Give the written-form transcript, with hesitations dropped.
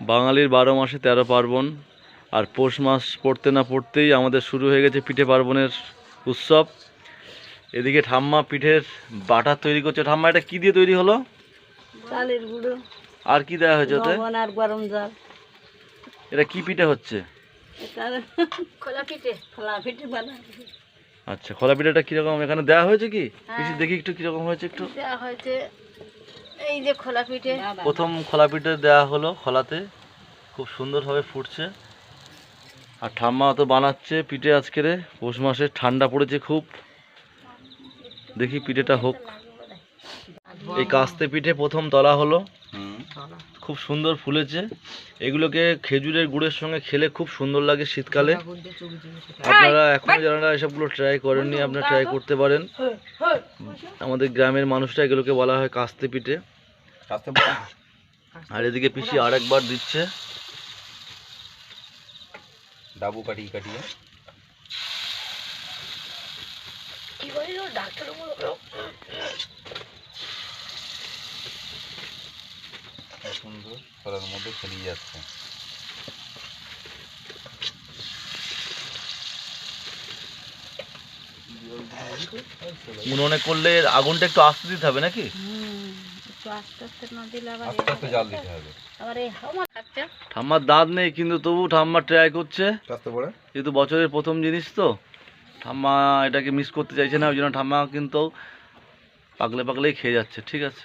বাঙালির 12 মাসে 13 পার্বণ, আর পৌষ মাস পড়তে না পড়তেই আমাদের শুরু হয়ে গেছে পিঠে পার্বণের উৎসব। এদিকে ঠাম্মা পিঠের বাটার তৈরি করছে। ঠাম্মা, এটা কি দিয়ে তৈরি হলো? চালের গুঁড়ো। আর কি দেওয়া হয়েছে ওতে? লবণ আর গরম জল। এটা কি পিঠে হচ্ছে? খোলা পিঠে। খোলা পিঠে বানা। আচ্ছা, খোলা পিঠাটা কিরকম এখানে দেওয়া হয়েছে? কি পিঠে দেখি একটু কিরকম হয়েছে একটু। দেওয়া হয়েছে এই যে খোলা পিঠে। প্রথম খোলা পিঠে দেওয়া হলো খোলাতে, খুব সুন্দরভাবে ফুটছে। আর ঠাম্মা তো বানাচ্ছে পিঠে আজকের পৌষ মাসে, ঠান্ডা পড়েছে খুব। দেখি পিঠেটা হোক। এই কাস্তে পিঠে প্রথম তলা হলো, খুব সুন্দর ফুলেছে। এগুলোকে খেজুরের গুড়ের সঙ্গে খেলে খুব সুন্দর লাগে শীতকালে। আপনারা এখনো যারা এসবগুলো ট্রাই করেননি, আপনারা ট্রাই করতে পারেন। আমাদের গ্রামের মানুষরা এগুলোকে বলা হয় কাস্তে পিঠে। আর এদিকে পিসি আরেকবার দিচ্ছে ডাবু কাটিয়ে কাটিয়ে। সুন্দর করার মধ্যে ফেলিয়ে যাচ্ছে। উনুনে করলে আগুনটা একটু আস্তে দিতে হবে নাকি? ঠাম্মার দাঁত নেই কিন্তু তবু ঠাম্মা ট্রাই করছে, যেহেতু বছরের প্রথম জিনিস তো ঠাম্মা এটাকে মিস করতে চাইছে না, ওই জন্য ঠাম্মা কিন্তু পাকলে পাকলেই খেয়ে যাচ্ছে। ঠিক আছে।